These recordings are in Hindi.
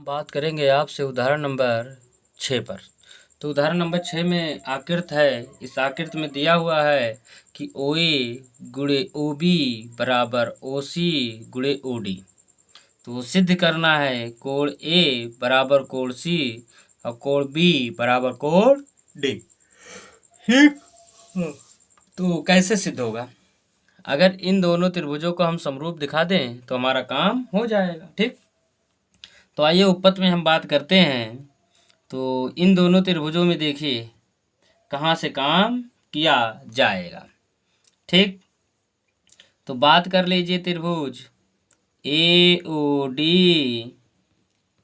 बात करेंगे आपसे उदाहरण नंबर 6 पर। तो उदाहरण नंबर 6 में आकृति है। इस आकृति में दिया हुआ है कि ओ ए गुणे ओ बी बराबर ओ सी गुणे ओ डी। तो सिद्ध करना है कोण ए बराबर कोण सी और कोण बी बराबर कोण डी। ठीक। तो कैसे सिद्ध होगा? अगर इन दोनों त्रिभुजों को हम समरूप दिखा दें तो हमारा काम हो जाएगा। ठीक। तो आइए उपपत्ति में हम बात करते हैं। तो इन दोनों त्रिभुजों में देखिए कहाँ से काम किया जाएगा। ठीक। तो बात कर लीजिए त्रिभुज ए ओ डी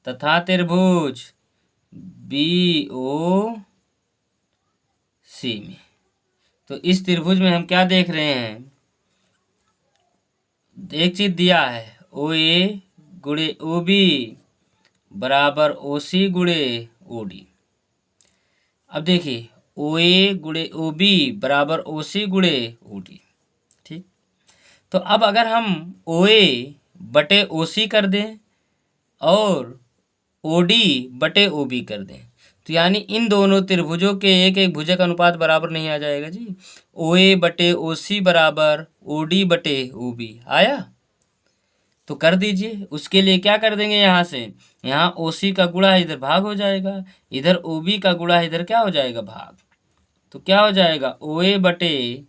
तथा त्रिभुज बी ओ सी में। तो इस त्रिभुज में हम क्या देख रहे हैं? एक चीज दिया है ओ ए गुणे ओ बी बराबर ओ सी गुणे ओ डी। अब देखिए ओ ए गुणे ओ बी बराबर ओ सी गुणे ओ डी। ठीक। तो अब अगर हम ओ ए बटे ओ सी कर दें और ओ डी बटे ओ बी कर दें तो यानी इन दोनों त्रिभुजों के एक एक भुजक अनुपात बराबर नहीं आ जाएगा जी। ओ ए बटे ओ सी बराबर ओ डी बटे ओ बी आया। तो कर दीजिए। उसके लिए क्या कर देंगे? यहाँ से यहाँ ओ सी का गुणा इधर भाग हो जाएगा, इधर ओ बी का गुणा इधर क्या हो जाएगा? भाग। तो क्या हो जाएगा? ओ ए बटे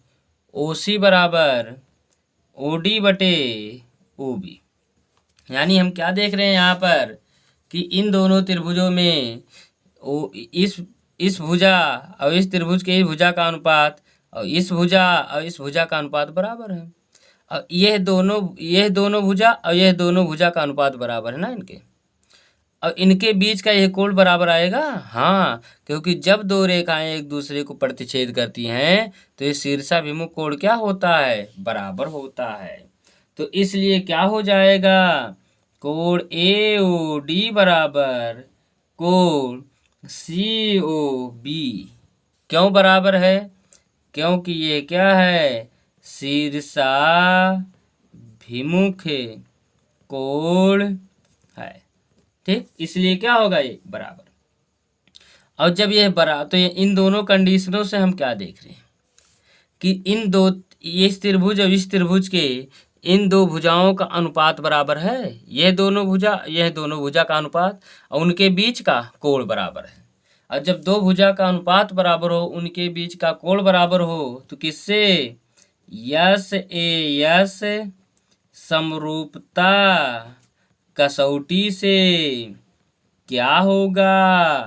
ओ सी बराबर ओ डी बटे ओ बी। यानी हम क्या देख रहे हैं यहाँ पर कि इन दोनों त्रिभुजों में इस भुजा और इस त्रिभुज के इस भुजा का अनुपात और इस भुजा और इस भुजा का अनुपात बराबर है। और यह दोनों भुजा और यह दोनों भुजा का अनुपात बराबर है ना इनके। और इनके बीच का यह कोण बराबर आएगा। हाँ, क्योंकि जब दो रेखाएं एक दूसरे को प्रतिच्छेद करती हैं तो ये शीर्षाभिमुख कोण क्या होता है? बराबर होता है। तो इसलिए क्या हो जाएगा? कोण ए ओ डी बराबर कोण सी ओ बी। क्यों बराबर है? क्योंकि ये क्या है? शीर्षाभिमुख कोण है। ठीक। इसलिए क्या होगा? ये बराबर। और जब यह बराबर तो ये इन दोनों कंडीशनों से हम क्या देख रहे हैं कि इस त्रिभुज और इस त्रिभुज के इन दो भुजाओं का अनुपात बराबर है। यह दोनों भुजा का अनुपात और उनके बीच का कोण बराबर है। और जब दो भुजा का अनुपात बराबर हो, उनके बीच का कोण बराबर हो तो किससे? यस ए यस समरूपता कसौटी से क्या होगा?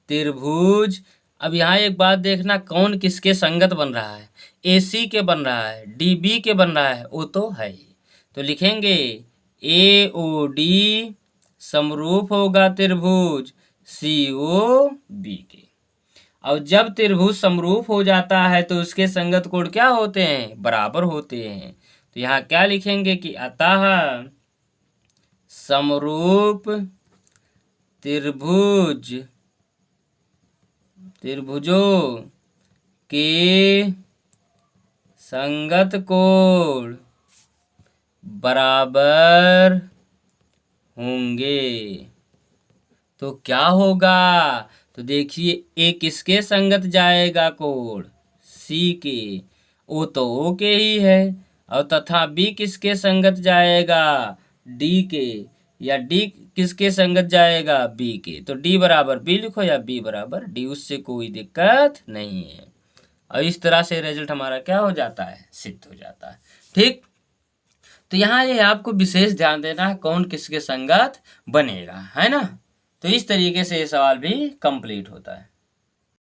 त्रिभुज। अब यहाँ एक बात देखना, कौन किसके संगत बन रहा है? AC के बन रहा है, DB के बन रहा है, वो तो है ही। तो लिखेंगे AOD समरूप होगा त्रिभुज COB के। और जब त्रिभुज समरूप हो जाता है तो उसके संगत कोण क्या होते हैं? बराबर होते हैं। तो यहाँ क्या लिखेंगे कि अतः समरूप त्रिभुजों के संगत कोण बराबर होंगे। तो क्या होगा? तो देखिए ए किसके संगत जाएगा? कोण सी के। ओ तो ओ के ही है। और तथा बी किसके संगत जाएगा? डी के। या डी किसके संगत जाएगा? बी के। तो डी बराबर बी लिखो या बी बराबर डी, उससे कोई दिक्कत नहीं है। और इस तरह से रिजल्ट हमारा क्या हो जाता है? सिद्ध हो जाता है। ठीक। तो यहाँ ये आपको विशेष ध्यान देना है कौन किसके संगत बनेगा, है ना। तो इस तरीके से ये सवाल भी कंप्लीट होता है।